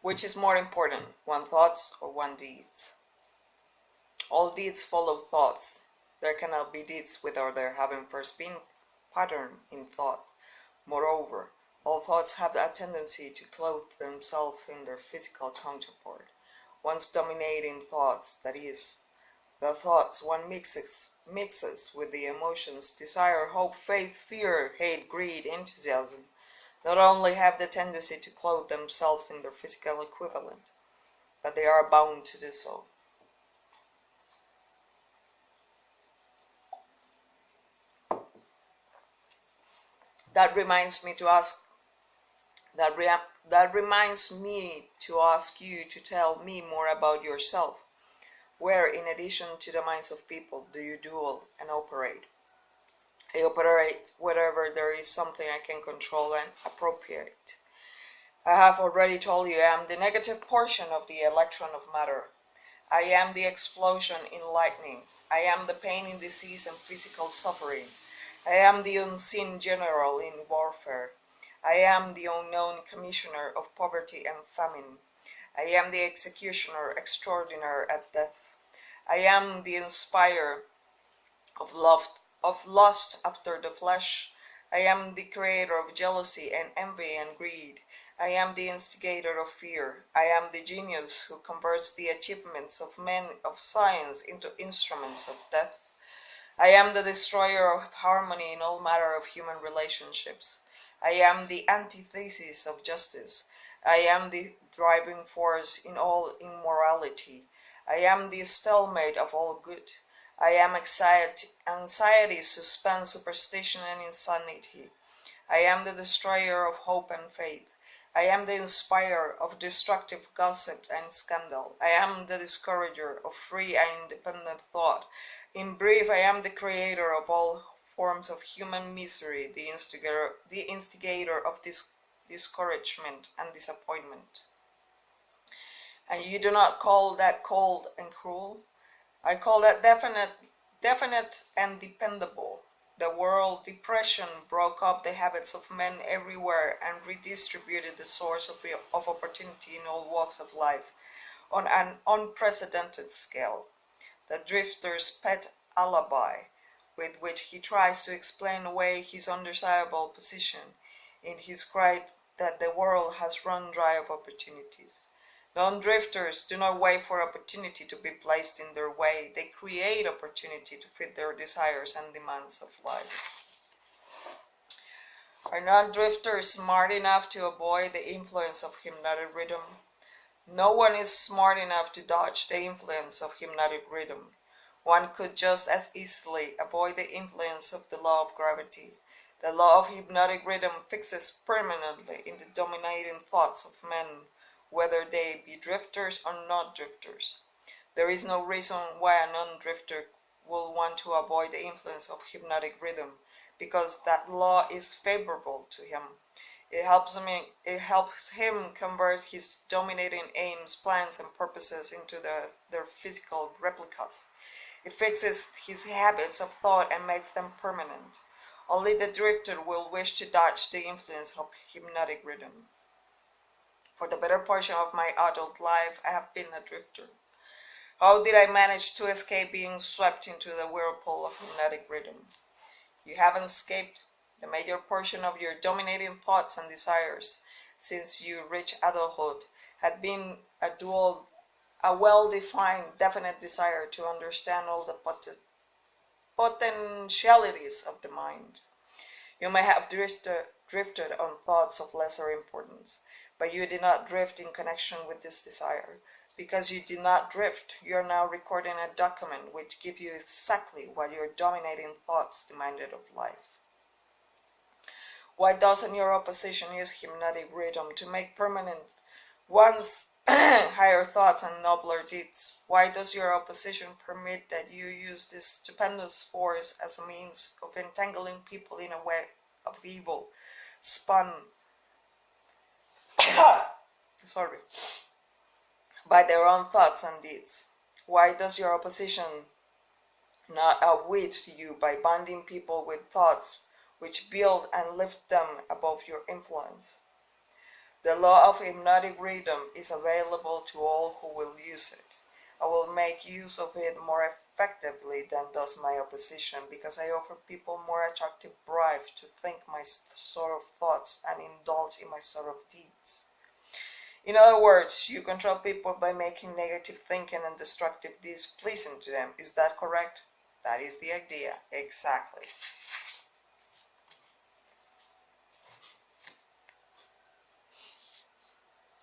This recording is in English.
Which is more important, one thoughts or one deeds? All deeds follow thoughts. There cannot be deeds without there having first been pattern in thought. Moreover, all thoughts have a tendency to clothe themselves in their physical counterpart. One's dominating thoughts, that is, the thoughts one mixes with the emotions desire, hope, faith, fear, hate, greed, enthusiasm, not only have the tendency to clothe themselves in their physical equivalent, but they are bound to do so. That reminds me to ask you to tell me more about yourself. Where, in addition to the minds of people, do you dwell and operate? I operate wherever there is something I can control and appropriate. I have already told you I am the negative portion of the electron of matter. I am the explosion in lightning. I am the pain in disease and physical suffering. I am the unseen general in warfare. I am the unknown commissioner of poverty and famine. I am the executioner extraordinary at death. I am the inspirer of lust after the flesh. I am the creator of jealousy and envy and greed. I am the instigator of fear. I am the genius who converts the achievements of men of science into instruments of death. I am the destroyer of harmony in all matter of human relationships. I am the antithesis of justice. I am the driving force in all immorality. I am the stalemate of all good. I am anxiety, suspense, superstition, and insanity. I am the destroyer of hope and faith. I am the inspirer of destructive gossip and scandal. I am the discourager of free and independent thought. In brief, I am the creator of all forms of human misery, the instigator of discouragement and disappointment. And you do not call that cold and cruel? I call that definite and dependable. The world depression broke up the habits of men everywhere and redistributed the source of opportunity in all walks of life on an unprecedented scale. The drifter's pet alibi, with which he tries to explain away his undesirable position, in his cry that the world has run dry of opportunities. Non-drifters do not wait for opportunity to be placed in their way. They create opportunity to fit their desires and demands of life. Are non-drifters smart enough to avoid the influence of hypnotic rhythm? No one is smart enough to dodge the influence of hypnotic rhythm. One could just as easily avoid the influence of the law of gravity. The law of hypnotic rhythm fixes permanently in the dominating thoughts of men, whether they be drifters or not drifters. There is no reason why a non-drifter will want to avoid the influence of hypnotic rhythm, because that law is favorable to him. It helps him convert his dominating aims, plans, and purposes into their physical replicas. It fixes his habits of thought and makes them permanent. Only the drifter will wish to dodge the influence of hypnotic rhythm. For the better portion of my adult life, I have been a drifter. How did I manage to escape being swept into the whirlpool of hypnotic rhythm? You haven't escaped. The major portion of your dominating thoughts and desires since you reached adulthood had been a well-defined, definite desire to understand all the potentialities of the mind. You may have drifted on thoughts of lesser importance, but you did not drift in connection with this desire. Because you did not drift, you are now recording a document which gives you exactly what your dominating thoughts demanded of life. Why doesn't your opposition use hypnotic rhythm to make permanent one's higher thoughts and nobler deeds? Why does your opposition permit that you use this stupendous force as a means of entangling people in a web of evil, spun by their own thoughts and deeds? Why does your opposition not outwit you by bonding people with thoughts which build and lift them above your influence? The law of hypnotic rhythm is available to all who will use it. I will make use of it more effectively than does my opposition, because I offer people more attractive bribes to think my sort of thoughts and indulge in my sort of deeds. In other words, you control people by making negative thinking and destructive deeds pleasing to them. Is that correct? That is the idea. Exactly.